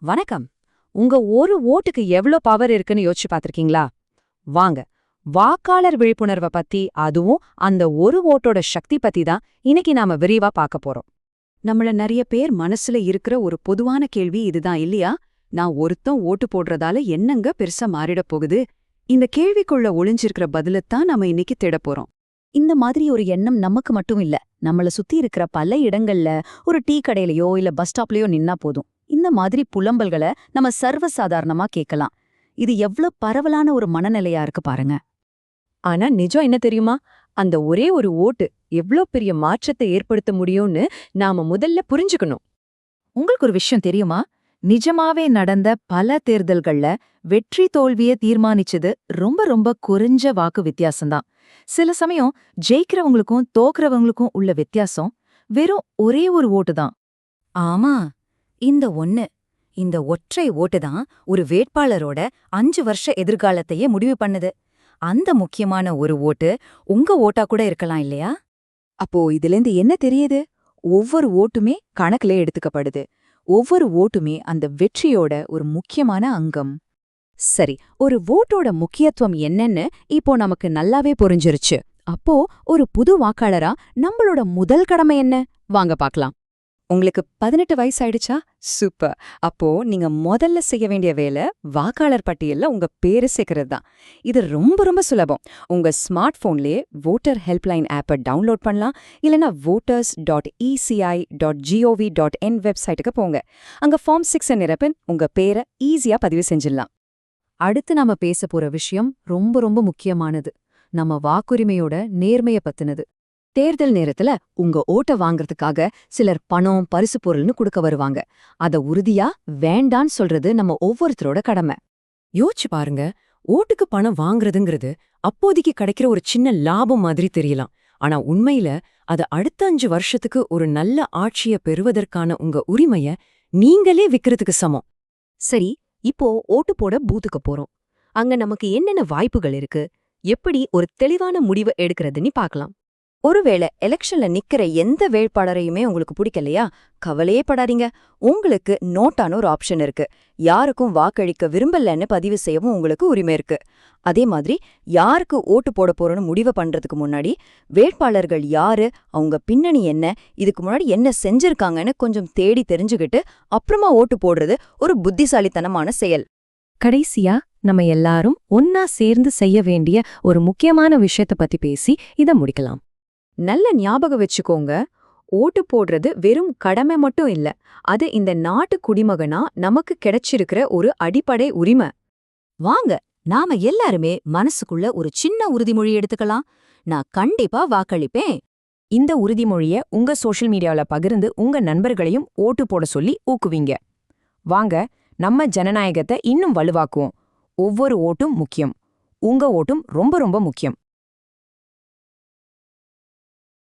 வணக்கம். உங்க ஒரு ஓட்டுக்கு எவ்ளோ பவர் இருக்குன்னு யோசிச்சு பார்த்திருக்கீங்களா? வாங்க, வாக்காளர் விழிப்புணர்வை பத்தி, அதுவும் அந்த ஒரு ஓட்டோட சக்தி பத்தி தான் இன்னைக்கு நாம விரிவா பார்க்க போறோம். நம்மள நிறைய பேர் மனசுல இருக்கிற ஒரு பொதுவான கேள்வி இதுதான் இல்லையா? நான் ஒருத்தன் ஓட்டு போடுறதால என்னங்க பெருசா மாறிடப் போகுது? இந்த கேள்விக்குள்ள ஒளிஞ்சிருக்கிற பதிலத்தான் நாம இன்னைக்கு தேடப் போறோம். இந்த மாதிரி ஒரு எண்ணம் நமக்கு மட்டும் இல்ல, நம்மள சுத்தி இருக்கிற பல இடங்கள்ல ஒரு டீ கடையிலயோ இல்ல பஸ் ஸ்டாப்லயோ நின்னா போதும், இந்த மாதிரி புலம்பல்களை நம்ம சர்வசாதாரணமா கேட்கலாம். இது எவ்ளோ பரவலான ஒரு மனநிலையா இருக்கு பாருங்க. ஆனா நிஜம் என்ன தெரியுமா? அந்த ஒரே ஒரு ஓட்டு எவ்ளோ பெரிய மாற்றத்தை ஏற்படுத்த முடியும்னு நாம முதல்ல புரிஞ்சுக்கணும். உங்களுக்கு ஒரு விஷயம் தெரியுமா? நிஜமாவே நடந்த பல தேர்தல்கள்ல வெற்றி தோல்விய தீர்மானிச்சது ரொம்ப ரொம்ப குறைஞ்ச வாக்கு வித்தியாசம்தான். சில சமயம் ஜெயிக்கிறவங்களுக்கும் தோக்குறவங்களுக்கும் உள்ள வித்தியாசம் வெறும் ஒரே ஒரு ஓட்டு தான். ஆமா, இந்த ஒற்றை ஓட்டு தான் ஒரு வேட்பாளரோட 5 வருஷ எதிர்காலத்தையே முடிவு பண்ணுது. அந்த முக்கியமான ஒரு ஓட்டு உங்க ஓட்டா கூட இருக்கலாம் இல்லையா? அப்போ இதிலிருந்து என்ன தெரியுது? ஒவ்வொரு ஓட்டுமே கணக்குல எடுத்துக்கப்படுது. ஒவ்வொரு ஓட்டுமே அந்த வெற்றியோட ஒரு முக்கியமான அங்கம். சரி, ஒரு ஓட்டோட முக்கியத்துவம் என்னன்னு இப்போ நமக்கு நல்லாவே புரிஞ்சிருச்சு. அப்போ ஒரு புது வாக்காளரா நம்மளோட முதல் கடமை என்ன? வாங்க பார்க்கலாம். உங்களுக்கு 18 வயசு ஆயிடுச்சா? சூப்பர். அப்போ நீங்க முதல்ல செய்ய வேண்டிய வேலை வாக்காளர் பட்டியல்ல உங்க பேரு சேர்க்கறது தான். இது ரொம்ப ரொம்ப சுலபம். உங்க ஸ்மார்ட் போன்லயே வோட்டர் ஹெல்ப்லைன் ஆப்பை டவுன்லோட் பண்ணலாம். இல்லைன்னா voters.eci.gov.in வெப்சைட்டுக்கு போங்க. அங்க ஃபார்ம் 6 நிரப்பி உங்க பேரை ஈஸியா பதிவு செஞ்சிடலாம். அடுத்து நாம பேச போற விஷயம் ரொம்ப ரொம்ப முக்கியமானது. நம்ம வாக்குரிமையோட நேர்மைய பத்தினது. தேர்தல் நேரத்துல உங்க ஓட்ட வாங்கறதுக்காக சிலர் பணம், பரிசு பொருள்னு கொடுக்க வருவாங்க. அத உறுதியா வேண்டான்னு சொல்றது நம்ம ஒவ்வொருத்தரோட கடமை. யோசிச்சு பாருங்க, ஓட்டுக்கு பணம் வாங்குறதுங்கிறது அப்போதைக்கு கிடைக்கிற ஒரு சின்ன லாபம் மாதிரி தெரியலாம். ஆனா உண்மையில அது அடுத்த 5 வருஷத்துக்கு ஒரு நல்ல ஆட்சிய பெறுவதற்கான உங்க உரிமைய நீங்களே விக்கிறதுக்கு சமம். சரி, இப்போ ஓட்டு போட பூத்துக்கு போறோம். அங்க நமக்கு என்னென்ன வாய்ப்புகள் இருக்கு? எப்படி ஒரு தெளிவான முடிவு எடுக்கிறதுன்னு பார்க்கலாம். ஒருவேளை எலெக்ஷன்ல நிக்கிற எந்த வேட்பாளரையுமே உங்களுக்கு பிடிக்கலையா? கவலையே படாதீங்க. உங்களுக்கு நோட்டான ஒரு ஆப்ஷன் இருக்கு. யாருக்கும் வாக்களிக்க விரும்பலன்னு பதிவு செய்யவும் உங்களுக்கு உரிமை இருக்கு. அதே மாதிரி யாருக்கு ஓட்டு போட போறோன்னு முடிவு பண்றதுக்கு முன்னாடி வேட்பாளர்கள் யாரு, அவங்க பின்னணி என்ன, இதுக்கு முன்னாடி என்ன செஞ்சிருக்காங்கன்னு கொஞ்சம் தேடி தெரிஞ்சுக்கிட்டு அப்புறமா ஓட்டு போடுறது ஒரு புத்திசாலித்தனமான செயல். கடைசியா நம்ம எல்லாரும் ஒன்னா சேர்ந்து செய்ய வேண்டிய ஒரு முக்கியமான விஷயத்த பத்தி பேசி இத முடிக்கலாம். நல்ல ஞாபகம் வச்சுக்கோங்க, ஓட்டு போடுறது வெறும் கடமை மட்டும் இல்ல, அது இந்த நாட்டு குடிமகனா நமக்கு கிடைச்சிருக்கிற ஒரு அடிப்படை உரிமை. வாங்க, நாம எல்லாருமே மனசுக்குள்ள ஒரு சின்ன உறுதிமொழி எடுத்துக்கலாம். நான் கண்டிப்பா வாக்களிப்பேன். இந்த உறுதிமொழிய உங்க சோஷியல் மீடியால பகிர்ந்து உங்க நண்பர்களையும் ஓட்டு போட சொல்லி ஊக்குவிங்க. வாங்க, நம்ம ஜனநாயகத்தை இன்னும் வலுவாக்குவோம். ஒவ்வொரு ஓட்டும் முக்கியம். உங்க ஓட்டும் ரொம்ப ரொம்ப முக்கியம்.